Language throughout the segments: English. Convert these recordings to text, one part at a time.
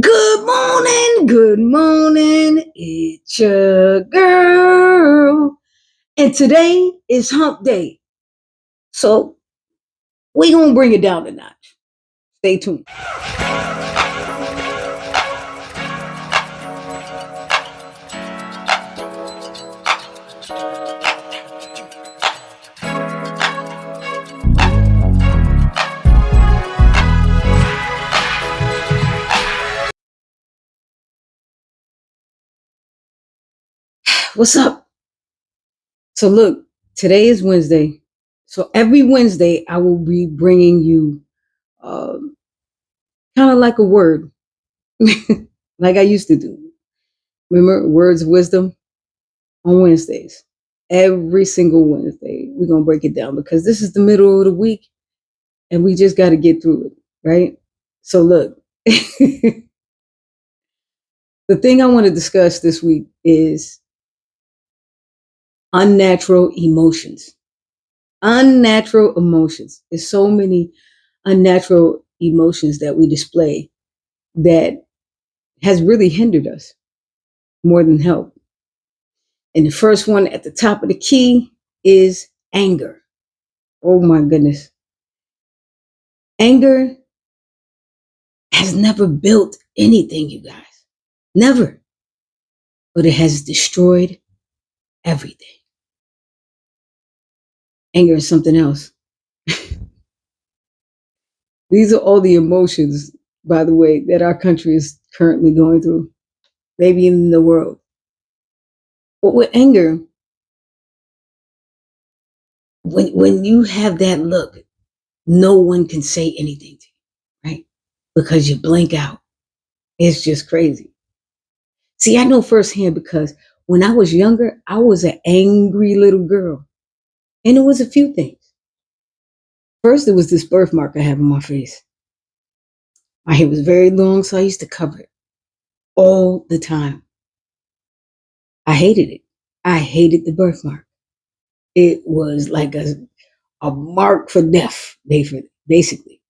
Good morning, good morning. It's your girl. And today is hump day. So we gonna bring it down a notch. Stay tuned. What's up? So look, today is Wednesday. So every Wednesday I will be bringing you kind of like a word, like I used to do. Remember words of wisdom on Wednesdays. Every single Wednesday, we're gonna break it down because this is the middle of the week and we just got to get through it, right? So, look, the thing I want to discuss this week is unnatural emotions. Unnatural emotions. There's so many unnatural emotions that we display that has really hindered us more than helped. And the first one at the top of the key is anger. Oh my goodness. Anger has never built anything, you guys. Never. But it has destroyed everything. Anger is something else. These are all the emotions, by the way, that our country is currently going through, maybe in the world. But with anger, when you have that look, no one can say anything to you, right? Because you blink out. It's just crazy. See, I know firsthand because when I was younger, I was an angry little girl. And it was a few things. First, it was this birthmark I have on my face. My hair was very long, so I used to cover it all the time. I hated it. I hated the birthmark. It was like a mark for death, basically.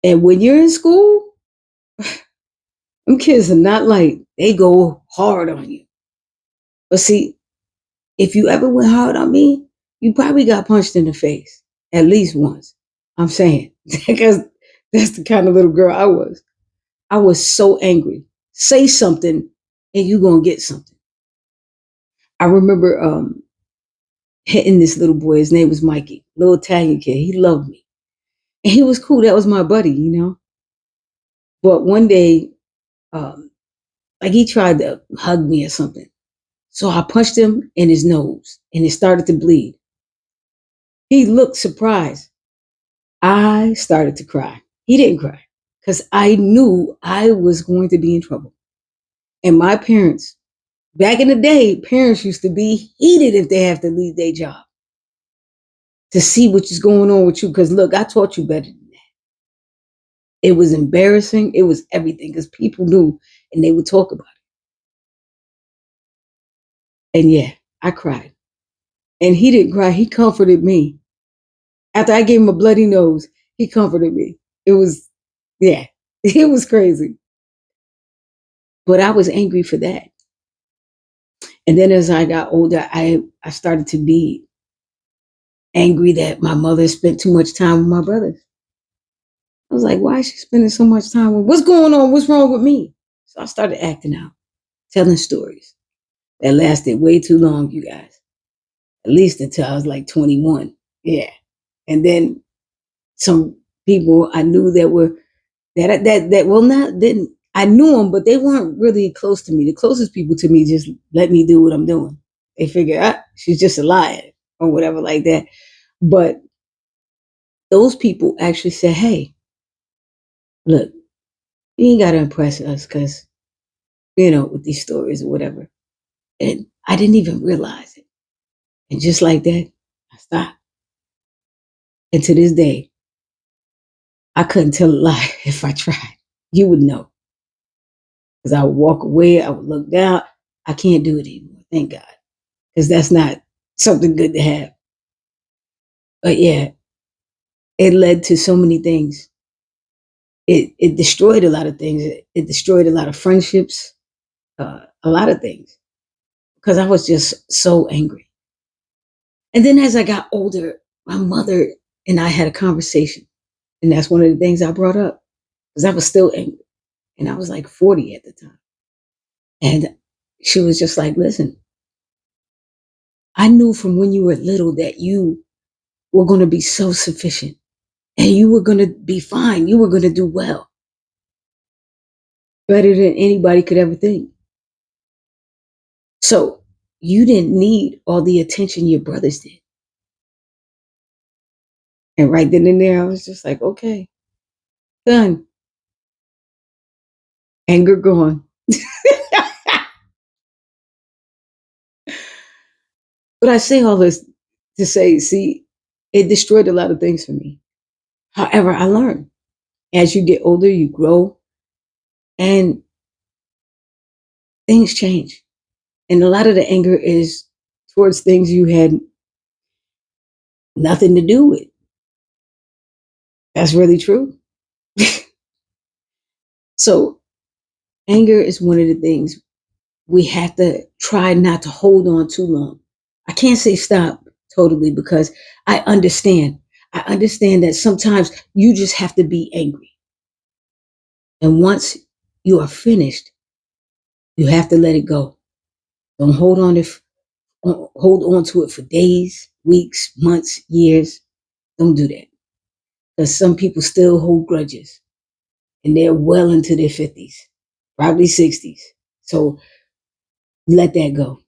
And when you're in school, them kids are not light. They go hard on you. But see, if you ever went hard on me, you probably got punched in the face at least once. I'm saying, because that's the kind of little girl I was. I was so angry. Say something and you're going to get something. I remember hitting this little boy. His name was Mikey, little Italian kid. He loved me. And he was cool. That was my buddy, you know. But one day, um, like he tried to hug me or something. So I punched him in his nose and it started to bleed. He looked surprised. I started to cry. He didn't cry because I knew I was going to be in trouble. And my parents, back in the day, parents used to be heated if they have to leave their job to see what is going on with you. Because look, I taught you better than that. It was embarrassing. It was everything because people knew and they would talk about it. And yeah, I cried. And he didn't cry. He comforted me. After I gave him a bloody nose, he comforted me. It was, yeah, it was crazy. But I was angry for that. And then as I got older, I started to be angry that my mother spent too much time with my brothers. I was like, why is she spending so much time with what's going on? What's wrong with me? So I started acting out, telling stories that lasted way too long, you guys. At least until I was like 21. Yeah. And then some people I knew that were that well not didn't I knew them, but they weren't really close to me. The closest people to me just let me do what I'm doing. They figure, she's just a liar or whatever like that. But those people actually said, hey, look, you ain't got to impress us because, with these stories or whatever. And I didn't even realize it. And just like that, I stopped. And to this day, I couldn't tell a lie if I tried. You would know. Because I would walk away, I would look down. I can't do it anymore. Thank God. Because that's not something good to have. But yeah, it led to so many things. it destroyed a lot of things. It destroyed a lot of friendships, a lot of things because I was just so angry. And then as I got older, my mother and I had a conversation, and that's one of the things I brought up because I was still angry, and I was like 40 at the time, and she was just like, "Listen, I knew from when you were little that you were going to be self sufficient, and you were going to be fine. You were going to do well, better than anybody could ever think. So you didn't need all the attention your brothers did." And right then and there, I was just like, okay, done. Anger gone. But I say all this to say, see, it destroyed a lot of things for me. However, I learned as you get older, you grow, and things change. And a lot of the anger is towards things you had nothing to do with. That's really true. So, anger is one of the things we have to try not to hold on too long. I can't say stop totally because I understand. I understand that sometimes you just have to be angry. And once you are finished, you have to let it go. Don't hold on to it for days, weeks, months, years. Don't do that. Because some people still hold grudges and they're well into their 50s, probably 60s. So let that go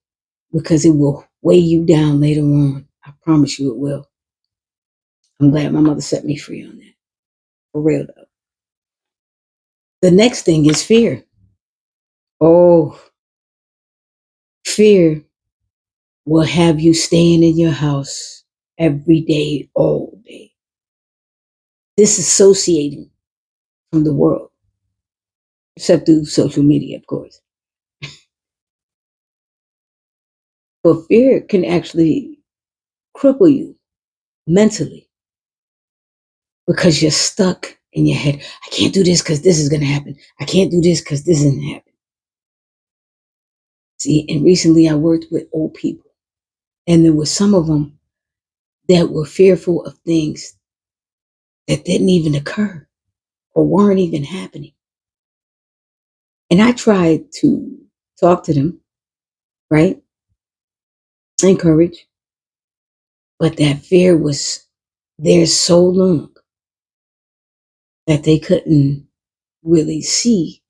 because it will weigh you down later on. I promise you it will. I'm glad my mother set me free on that. For real though. The next thing is fear. Oh, fear will have you staying in your house every day, all day, disassociating from the world, except through social media, of course. But fear can actually cripple you mentally because you're stuck in your head. I can't do this because this is going to happen. I can't do this because this isn't happening. See, and recently I worked with old people, and there were some of them that were fearful of things that didn't even occur or weren't even happening. And I tried to talk to them, right? Encourage, but that fear was there so long that they couldn't really see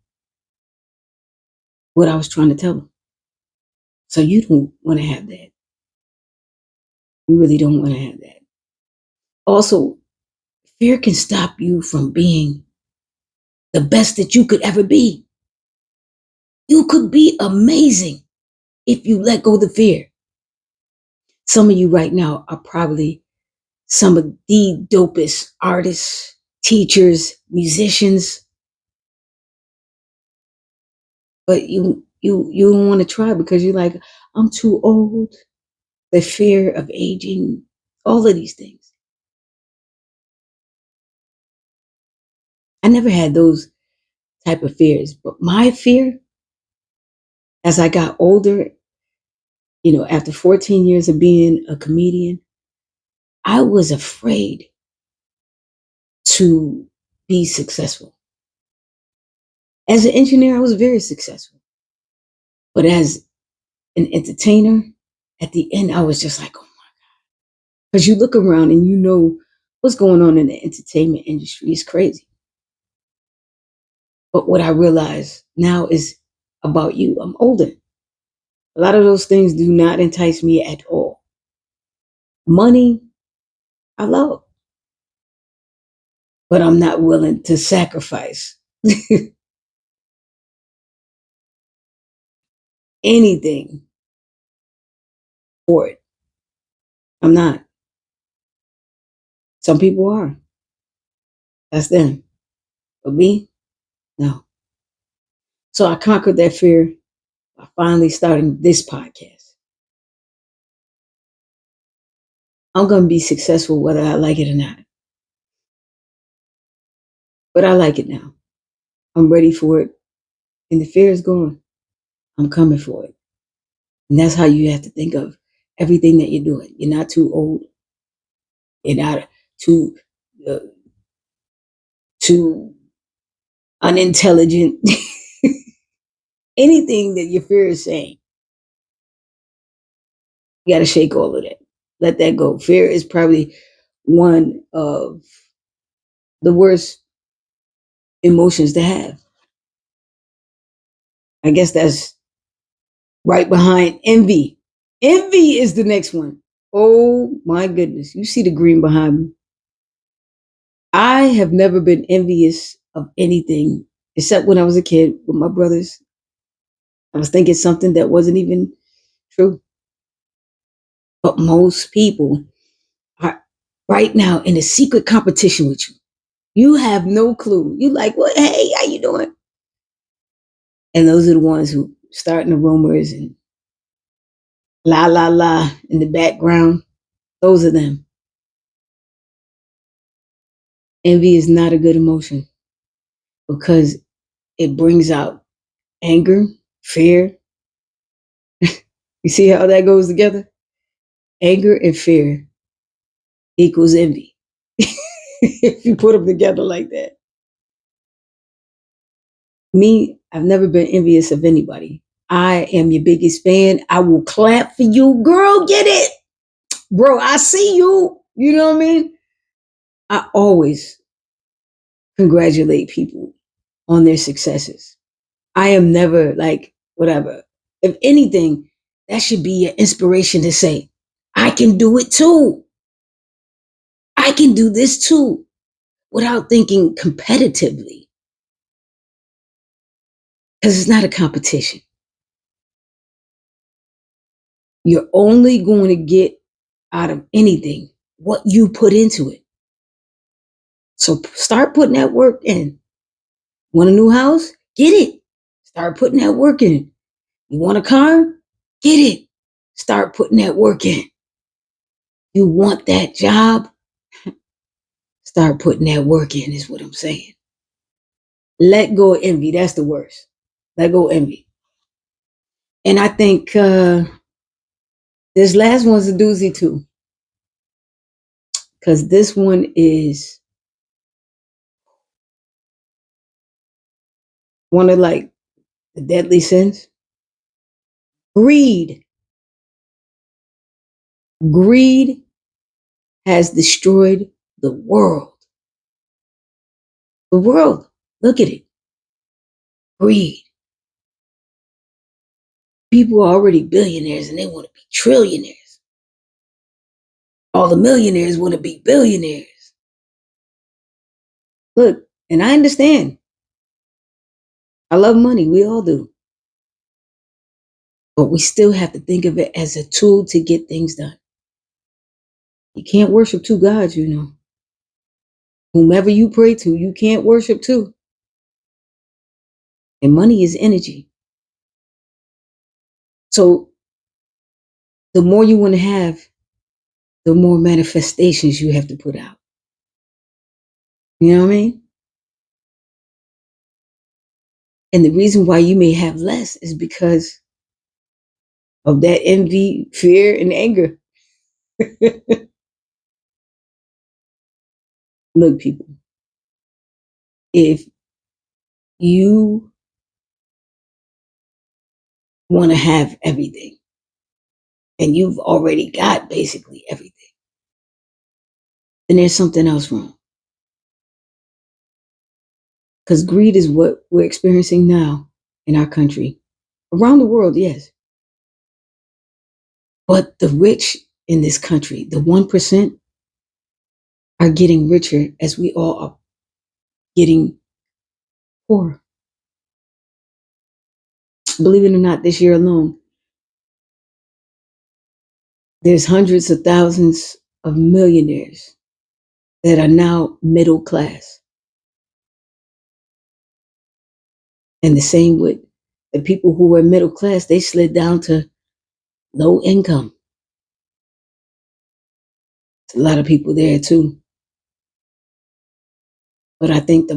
what I was trying to tell them. So you don't want to have that. You really don't want to have that. Also, fear can stop you from being the best that you could ever be. You could be amazing if you let go of the fear. Some of you right now are probably some of the dopest artists, teachers, musicians, but you don't want to try because you're like, I'm too old. The fear of aging, all of these things. I never had those type of fears, but my fear as I got older, after 14 years of being a comedian, I was afraid to be successful. As an engineer, I was very successful. But as an entertainer, at the end, I was just like, oh, because you look around and you know what's going on in the entertainment industry is crazy. But what I realize now is about you. I'm older. A lot of those things do not entice me at all. Money, I love, but I'm not willing to sacrifice anything for it. I'm not. Some people are. That's them. But me, no. So I conquered that fear by finally starting this podcast. I'm going to be successful whether I like it or not. But I like it now. I'm ready for it. And the fear is gone. I'm coming for it. And that's how you have to think of everything that you're doing. You're not too old. You're not too uh, too unintelligent. Anything that your fear is saying, you got to shake all of that. Let that go. Fear is probably one of the worst emotions to have. I guess that's right behind envy. Envy is the next one. Oh my goodness. You see the green behind me. I have never been envious of anything except when I was a kid with my brothers. I was thinking something that wasn't even true. But most people are right now in a secret competition with you. You have no clue. You like, what? Hey, how you doing? And those are the ones who starting the rumors and la la la in the background. Those are them. Envy is not a good emotion because it brings out anger, fear. You see how that goes together? Anger and fear equals envy. If you put them together like that. Me, I've never been envious of anybody. I am your biggest fan. I will clap for you. Girl, get it. Bro, I see you. You know what I mean? I always congratulate people on their successes. I am never like, whatever. If anything, that should be your inspiration to say, I can do it too. I can do this too without thinking competitively because it's not a competition. You're only going to get out of anything what you put into it. So start putting that work in. Want a new house? Get it. Start putting that work in. You want a car? Get it. Start putting that work in. You want that job? Start putting that work in, is what I'm saying. Let go of envy. That's the worst. Let go of envy. And I think this last one's a doozy too, because this one is one of like the deadly sins. Greed. Greed has destroyed the world. The world. Look at it. Greed. People are already billionaires and they want to be trillionaires. All the millionaires want to be billionaires. Look, and I understand. I love money. We all do. But we still have to think of it as a tool to get things done. You can't worship two gods, you know. Whomever you pray to, you can't worship two. And money is energy. So the more you want to have, the more manifestations you have to put out. You know what I mean? And the reason why you may have less is because of that envy, fear, and anger. Look, people, if you want to have everything and you've already got basically everything, then there's something else wrong. Because greed is what we're experiencing now in our country. Around the world, yes. But the rich in this country, the 1%, are getting richer as we all are getting poorer. Believe it or not, this year alone, there's hundreds of thousands of millionaires that are now middle class. And the same with the people who were middle class, they slid down to low income. There's a lot of people there too. But I think the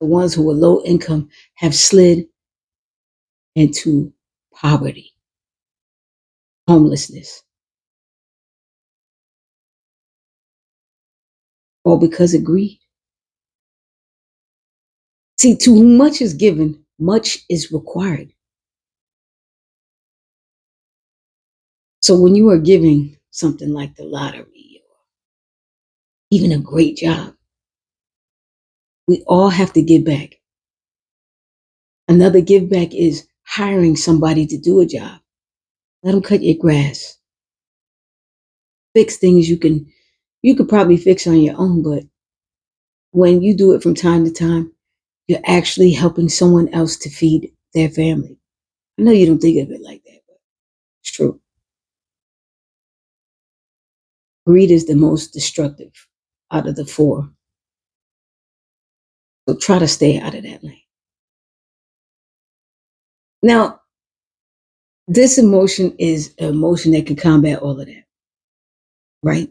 ones who are low income, have slid into poverty, homelessness, all because of greed. See, to whom much is given, much is required. So when you are giving something like the lottery or even a great job, we all have to give back. Another give back is hiring somebody to do a job. Let them cut your grass, fix things you could probably fix on your own, but when you do it from time to time, you're actually helping someone else to feed their family. I know you don't think of it like that, but it's true. Greed is the most destructive out of the four. So try to stay out of that lane. Now, this emotion is an emotion that can combat all of that, right?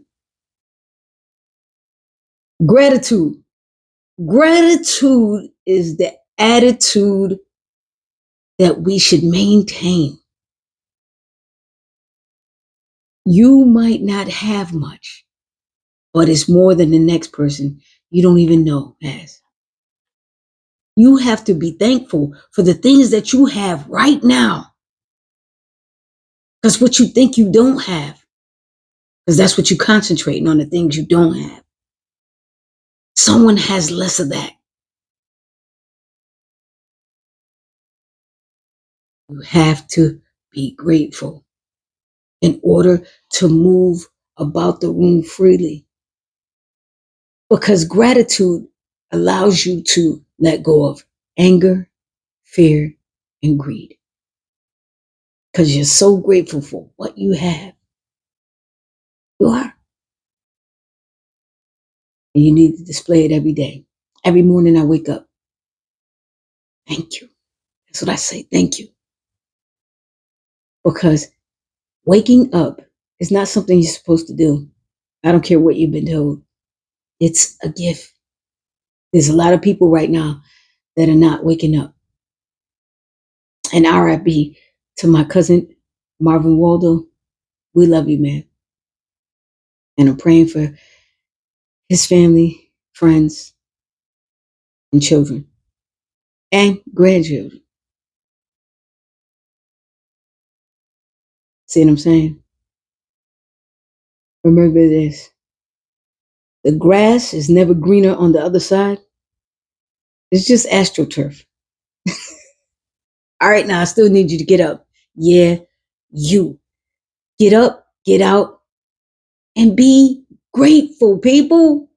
Gratitude. Gratitude is the attitude that we should maintain. You might not have much, but it's more than the next person you don't even know has. You have to be thankful for the things that you have right now. Because what you think you don't have, because that's what you're concentrating on, the things you don't have. Someone has less of that. You have to be grateful in order to move about the room freely. Because gratitude allows you to let go of anger, fear, and greed. Because you're so grateful for what you have. You are. And you need to display it every day. Every morning I wake up. Thank you. That's what I say. Thank you. Because waking up is not something you're supposed to do. I don't care what you've been told. It's a gift. There's a lot of people right now that are not waking up. And RIP to my cousin Marvin Waldo. We love you, man. And I'm praying for his family, friends, and children and grandchildren. See what I'm saying? Remember this: the grass is never greener on the other side. It's just astroturf. All right, now I still need you to get up. Yeah, you get up, get out, and be grateful, people.